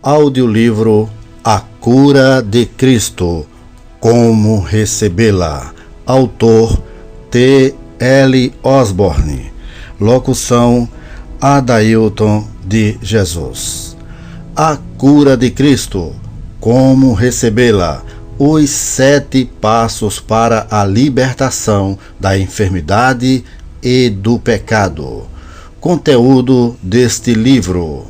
Audiolivro A Cura de Cristo, Como Recebê-la. Autor T.L. Osborne. Locução Adailton de Jesus. A Cura de Cristo, Como Recebê-la. Os 7 passos para a libertação da enfermidade e do pecado. Conteúdo deste livro.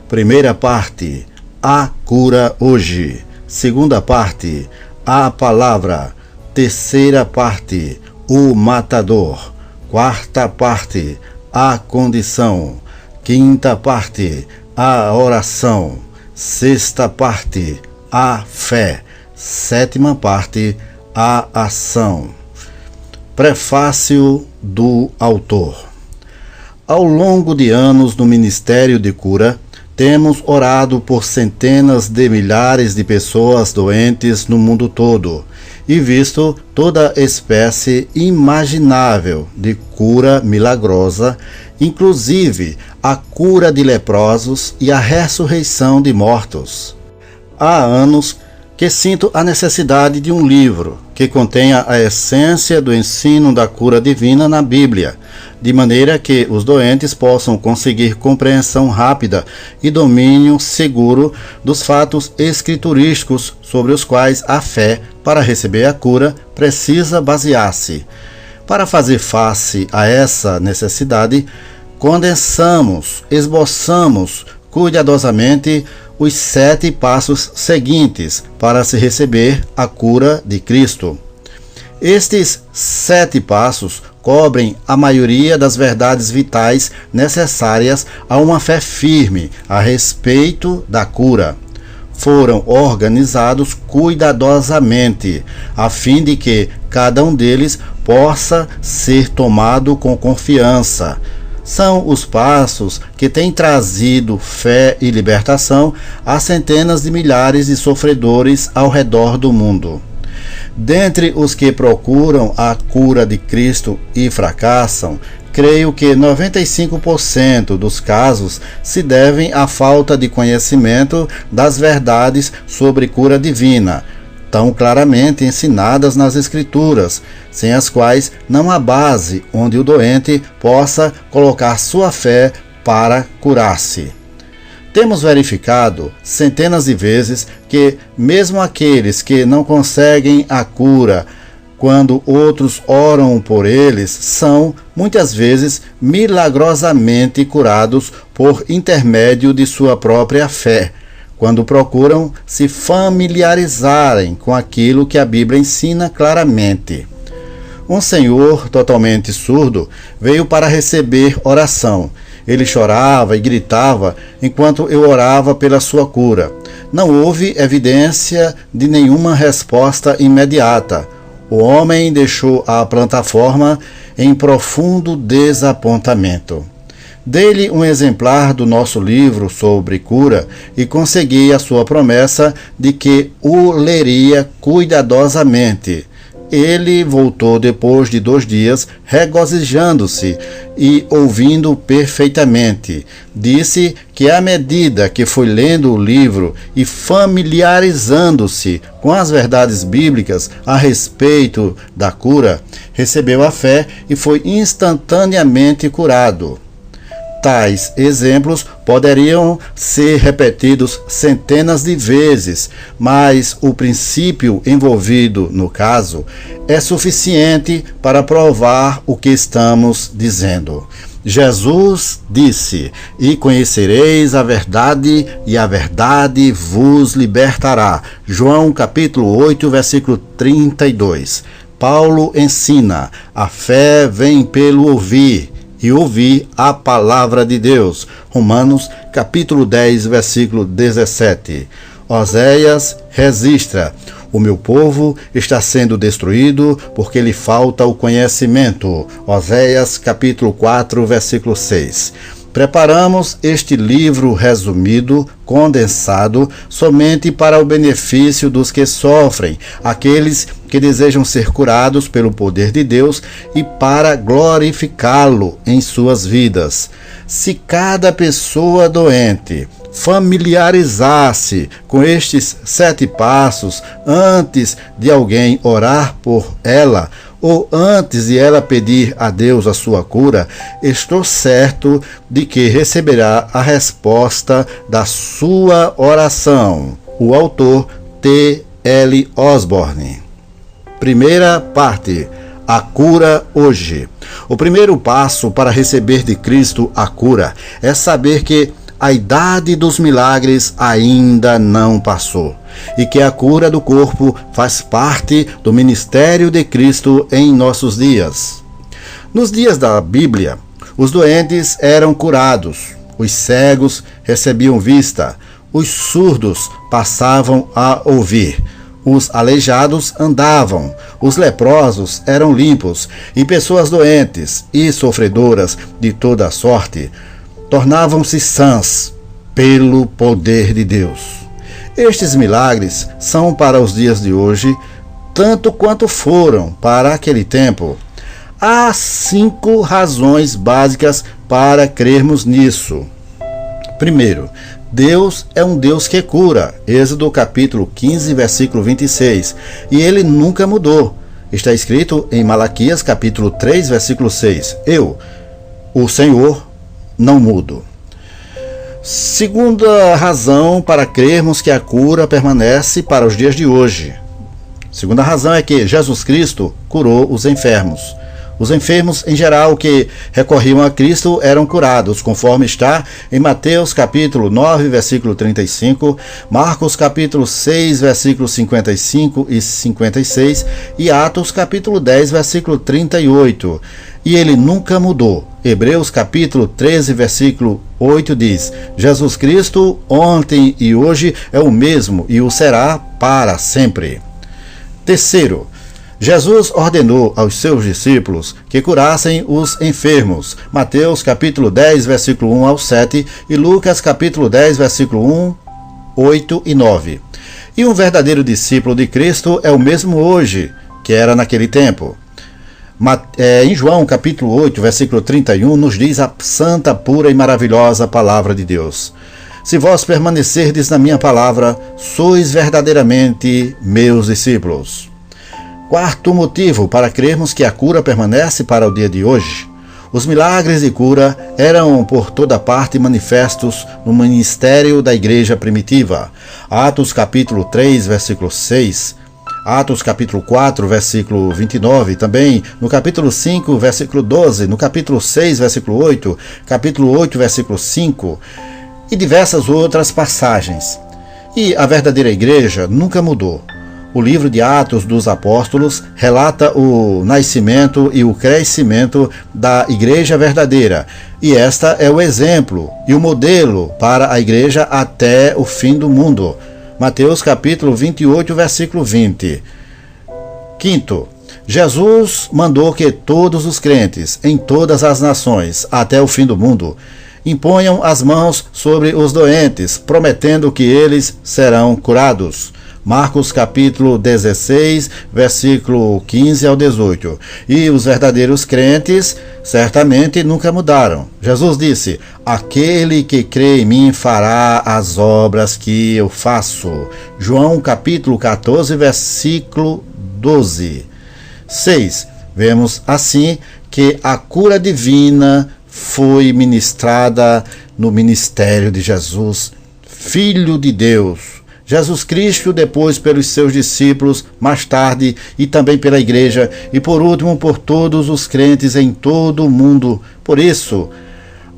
Primeira parte: a cura hoje. Segunda parte: a palavra. Terceira parte: o matador. Quarta parte: a condição. Quinta parte: a oração. Sexta parte: a fé. Sétima parte: a ação. Prefácio do autor. Ao longo de anos no Ministério de Cura, temos orado por centenas de milhares de pessoas doentes no mundo todo e visto toda espécie imaginável de cura milagrosa, inclusive a cura de leprosos e a ressurreição de mortos. Há anos que sinto a necessidade de um livro que contenha a essência do ensino da cura divina na Bíblia, de maneira que os doentes possam conseguir compreensão rápida e domínio seguro dos fatos escriturísticos sobre os quais a fé, para receber a cura, precisa basear-se. Para fazer face a essa necessidade, esboçamos cuidadosamente os 7 passos seguintes para se receber a cura de Cristo. Estes 7 passos cobrem a maioria das verdades vitais necessárias a uma fé firme a respeito da cura. Foram organizados cuidadosamente, a fim de que cada um deles possa ser tomado com confiança. São os passos que têm trazido fé e libertação a centenas de milhares de sofredores ao redor do mundo. Dentre os que procuram a cura de Cristo e fracassam, creio que 95% dos casos se devem à falta de conhecimento das verdades sobre cura divina, tão claramente ensinadas nas Escrituras, sem as quais não há base onde o doente possa colocar sua fé para curar-se. Temos verificado centenas de vezes que, mesmo aqueles que não conseguem a cura, quando outros oram por eles, são, muitas vezes, milagrosamente curados por intermédio de sua própria fé, quando procuram se familiarizarem com aquilo que a Bíblia ensina claramente. Um senhor totalmente surdo veio para receber oração. Ele chorava e gritava enquanto eu orava pela sua cura. Não houve evidência de nenhuma resposta imediata. O homem deixou a plataforma em profundo desapontamento. Dei-lhe um exemplar do nosso livro sobre cura e consegui a sua promessa de que o leria cuidadosamente. Ele voltou depois de 2 dias, regozijando-se e ouvindo perfeitamente. Disse que à medida que foi lendo o livro e familiarizando-se com as verdades bíblicas a respeito da cura, recebeu a fé e foi instantaneamente curado. Tais exemplos poderiam ser repetidos centenas de vezes, mas o princípio envolvido no caso é suficiente para provar o que estamos dizendo. Jesus disse: "E conhecereis a verdade, e a verdade vos libertará." João capítulo 8, versículo 32. Paulo ensina: "A fé vem pelo ouvir, e ouvir a palavra de Deus." Romanos capítulo 10, versículo 17. Oséias registra: "O meu povo está sendo destruído porque lhe falta o conhecimento." Oséias capítulo 4, versículo 6. Preparamos este livro resumido, condensado, somente para o benefício dos que sofrem, aqueles que desejam ser curados pelo poder de Deus e para glorificá-lo em suas vidas. Se cada pessoa doente familiarizar-se com estes 7 passos antes de alguém orar por ela ou antes de ela pedir a Deus a sua cura, estou certo de que receberá a resposta da sua oração. O autor T.L. Osborne. Primeira parte. A cura hoje. O primeiro passo para receber de Cristo a cura é saber que a idade dos milagres ainda não passou e que a cura do corpo faz parte do ministério de Cristo em nossos dias. Nos dias da Bíblia, os doentes eram curados, os cegos recebiam vista, os surdos passavam a ouvir, os aleijados andavam, os leprosos eram limpos, e pessoas doentes e sofredoras de toda sorte tornavam-se sãs pelo poder de Deus. Estes milagres são para os dias de hoje, tanto quanto foram para aquele tempo. Há 5 razões básicas para crermos nisso. Primeiro, Deus é um Deus que cura. Êxodo capítulo 15, versículo 26. E ele nunca mudou. Está escrito em Malaquias capítulo 3, versículo 6. Eu, o Senhor, não mudo. Segunda razão para crermos que a cura permanece para os dias de hoje. Segunda razão é que Jesus Cristo curou os enfermos. Os enfermos, em geral, que recorriam a Cristo eram curados, conforme está em Mateus capítulo 9, versículo 35, Marcos capítulo 6, versículos 55 e 56 e Atos capítulo 10, versículo 38. E ele nunca mudou. Hebreus capítulo 13, versículo 8 diz: Jesus Cristo ontem e hoje é o mesmo e o será para sempre. Terceiro, Jesus ordenou aos seus discípulos que curassem os enfermos. Mateus capítulo 10, versículo 1 ao 7 e Lucas capítulo 10, versículo 1, 8 e 9. E um verdadeiro discípulo de Cristo é o mesmo hoje que era naquele tempo. Em João capítulo 8, versículo 31, nos diz a santa, pura e maravilhosa palavra de Deus: se vós permanecerdes na minha palavra, sois verdadeiramente meus discípulos. Quarto motivo para crermos que a cura permanece para o dia de hoje. Os milagres de cura eram por toda parte manifestos no ministério da igreja primitiva. Atos capítulo 3, versículo 6, Atos capítulo 4, versículo 29, também no capítulo 5, versículo 12, no capítulo 6, versículo 8, capítulo 8, versículo 5 e diversas outras passagens. E a verdadeira igreja nunca mudou. O livro de Atos dos Apóstolos relata o nascimento e o crescimento da igreja verdadeira, e esta é o exemplo e o modelo para a igreja até o fim do mundo. Mateus capítulo 28, versículo 20. Quinto, Jesus mandou que todos os crentes em todas as nações até o fim do mundo imponham as mãos sobre os doentes, prometendo que eles serão curados. Marcos capítulo 16, versículo 15 ao 18. E os verdadeiros crentes certamente nunca mudaram. Jesus disse: aquele que crê em mim fará as obras que eu faço. João capítulo 14, versículo 12. 6. Vemos assim que a cura divina foi ministrada no ministério de Jesus, Filho de Deus. Jesus Cristo, depois pelos seus discípulos, mais tarde e também pela igreja, e por último por todos os crentes em todo o mundo. Por isso,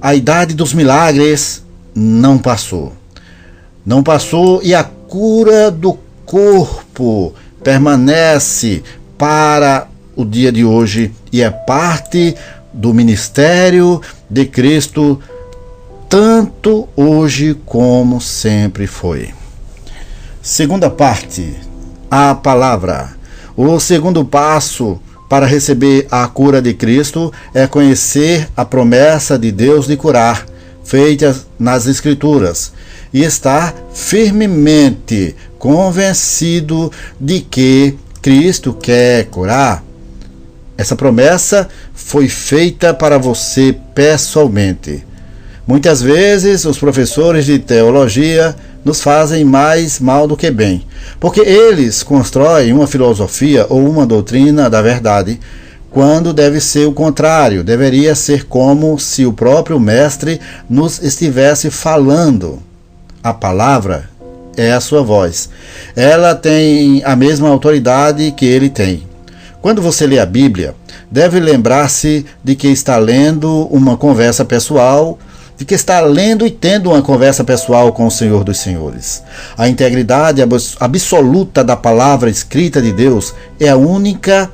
a idade dos milagres não passou. Não passou, e a cura do corpo permanece para o dia de hoje e é parte do ministério de Cristo, tanto hoje como sempre foi. Segunda parte, a palavra. O segundo passo para receber a cura de Cristo é conhecer a promessa de Deus de curar, feita nas Escrituras, e estar firmemente convencido de que Cristo quer curar. Essa promessa foi feita para você pessoalmente. Muitas vezes os professores de teologia nos fazem mais mal do que bem, porque eles constroem uma filosofia ou uma doutrina da verdade, quando deve ser o contrário. Deveria ser como se o próprio mestre nos estivesse falando. A palavra é a sua voz. Ela tem a mesma autoridade que ele tem. Quando você lê a Bíblia, deve lembrar-se de que está lendo uma conversa pessoal, de que está lendo e tendo uma conversa pessoal com o Senhor dos Senhores. A integridade absoluta da palavra escrita de Deus é a única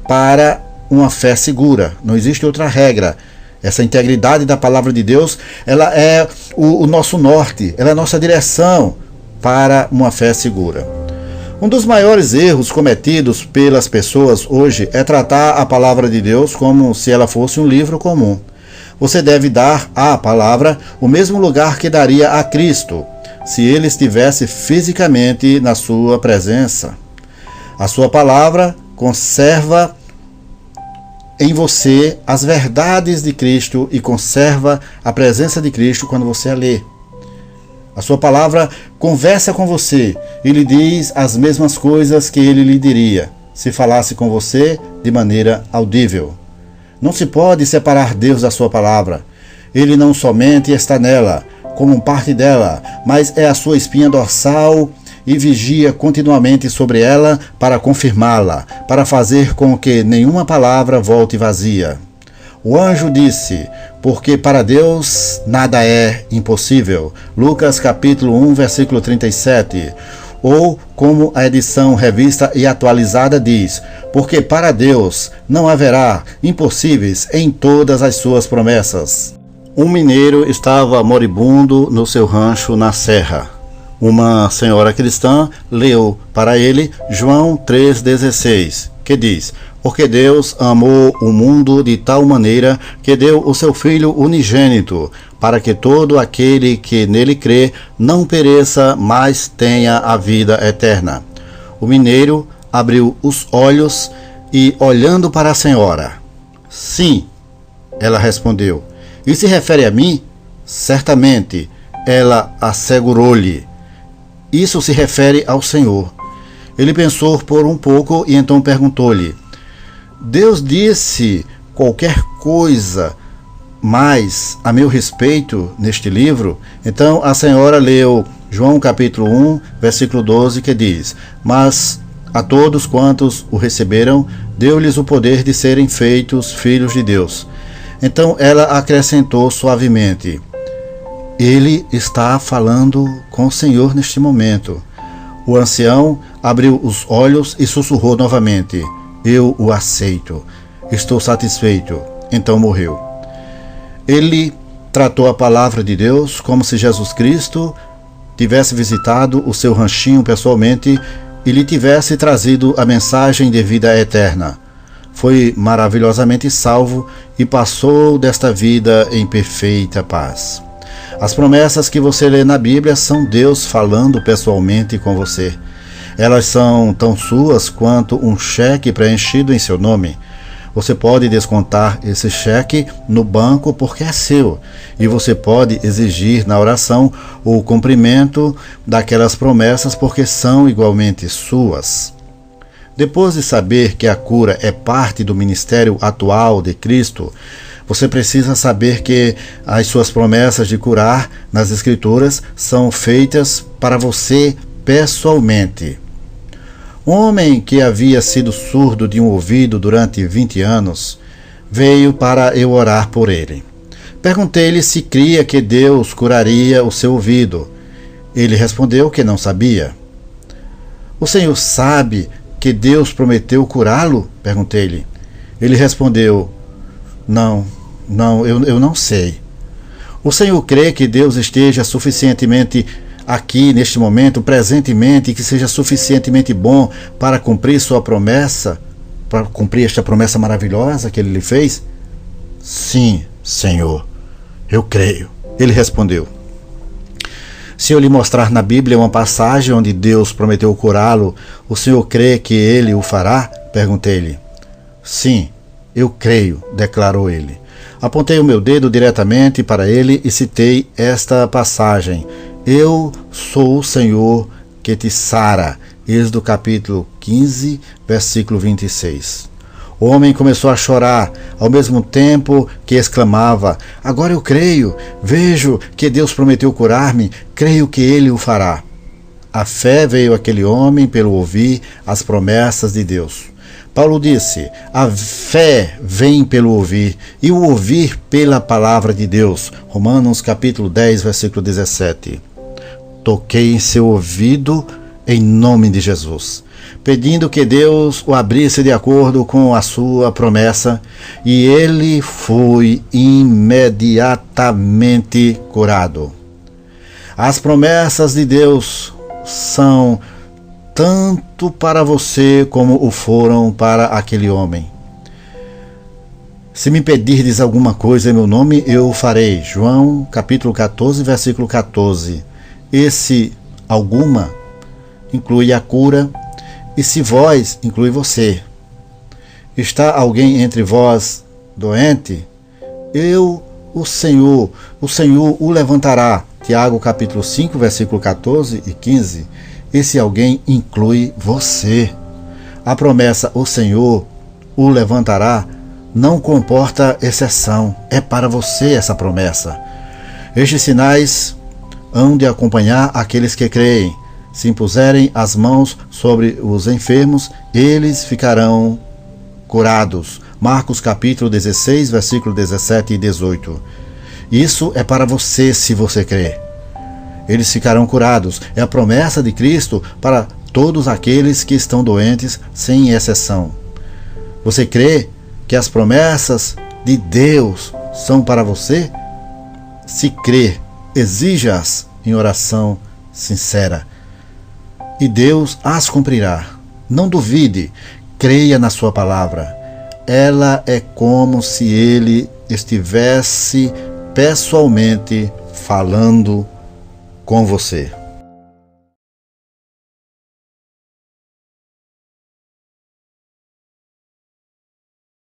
para uma fé segura. Não existe outra regra. Essa integridade da palavra de Deus, ela é o nosso norte, ela é a nossa direção para uma fé segura. Um dos maiores erros cometidos pelas pessoas hoje é tratar a palavra de Deus como se ela fosse um livro comum. Você deve dar à palavra o mesmo lugar que daria a Cristo, se ele estivesse fisicamente na sua presença. A sua palavra conserva em você as verdades de Cristo e conserva a presença de Cristo quando você a lê. A sua palavra conversa com você e lhe diz as mesmas coisas que ele lhe diria se falasse com você de maneira audível. Não se pode separar Deus da sua palavra. Ele não somente está nela, como parte dela, mas é a sua espinha dorsal e vigia continuamente sobre ela para confirmá-la, para fazer com que nenhuma palavra volte vazia. O anjo disse, porque para Deus nada é impossível. Lucas capítulo 1, versículo 37. Ou, como a edição revista e atualizada diz, porque para Deus não haverá impossíveis em todas as suas promessas. Um mineiro estava moribundo no seu rancho na serra. Uma senhora cristã leu para ele João 3,16, que diz, porque Deus amou o mundo de tal maneira que deu o seu Filho unigênito, para que todo aquele que nele crê não pereça, mas tenha a vida eterna. O mineiro abriu os olhos e, olhando para a senhora, sim, ela respondeu. E se refere a mim? Certamente, ela assegurou-lhe. Isso se refere ao Senhor. Ele pensou por um pouco e então perguntou-lhe, Deus disse qualquer coisa mais a meu respeito neste livro? Então a senhora leu João capítulo 1, versículo 12, que diz, mas a todos quantos o receberam, deu-lhes o poder de serem feitos filhos de Deus. Então ela acrescentou suavemente, ele está falando com o Senhor neste momento. O ancião abriu os olhos e sussurrou novamente, eu o aceito, estou satisfeito. Então morreu. Ele tratou a palavra de Deus como se Jesus Cristo tivesse visitado o seu ranchinho pessoalmente e lhe tivesse trazido a mensagem de vida eterna. Foi maravilhosamente salvo e passou desta vida em perfeita paz. As promessas que você lê na Bíblia são Deus falando pessoalmente com você. Elas são tão suas quanto um cheque preenchido em seu nome. Você pode descontar esse cheque no banco porque é seu, e você pode exigir na oração o cumprimento daquelas promessas porque são igualmente suas. Depois de saber que a cura é parte do ministério atual de Cristo, você precisa saber que as suas promessas de curar nas Escrituras são feitas para você pessoalmente. Um homem que havia sido surdo de um ouvido durante 20 anos veio para eu orar por ele. Perguntei-lhe se cria que Deus curaria o seu ouvido. Ele respondeu que não sabia. O senhor sabe que Deus prometeu curá-lo? Perguntei-lhe. Ele respondeu, Não, eu não sei. O senhor crê que Deus esteja suficientemente aqui, neste momento, presentemente, e que seja suficientemente bom para cumprir sua promessa, para cumprir esta promessa maravilhosa que ele lhe fez? Sim, Senhor, eu creio. Ele respondeu. Se eu lhe mostrar na Bíblia uma passagem onde Deus prometeu curá-lo, o senhor crê que ele o fará? Perguntei-lhe. Sim, eu creio, declarou ele. Apontei o meu dedo diretamente para ele e citei esta passagem: Eu sou o Senhor que te sara. Êxodo capítulo 15, versículo 26. O homem começou a chorar, ao mesmo tempo que exclamava: Agora eu creio, vejo que Deus prometeu curar-me, creio que Ele o fará. A fé veio àquele homem pelo ouvir as promessas de Deus. Paulo disse: a fé vem pelo ouvir, e o ouvir pela palavra de Deus. Romanos capítulo 10, versículo 17. Toquei em seu ouvido em nome de Jesus, pedindo que Deus o abrisse de acordo com a sua promessa, e ele foi imediatamente curado. As promessas de Deus são tanto para você como o foram para aquele homem. Se me pedirdes alguma coisa em meu nome, eu o farei. João capítulo 14, versículo 14. Esse alguma inclui a cura, e se vós, inclui você. Está alguém entre vós doente? Eu, o Senhor o levantará. Tiago capítulo 5, versículo 14 e 15. Esse alguém inclui você. A promessa, o Senhor o levantará, não comporta exceção. É para você essa promessa. Estes sinais hão de acompanhar aqueles que creem. Se impuserem as mãos sobre os enfermos, eles ficarão curados. Marcos capítulo 16, versículo 17 e 18. Isso é para você se você crê. Eles ficarão curados. É a promessa de Cristo para todos aqueles que estão doentes, sem exceção. Você crê que as promessas de Deus são para você? Se crê, exija-as em oração sincera, e Deus as cumprirá. Não duvide, creia na sua palavra. Ela é como se Ele estivesse pessoalmente falando com você.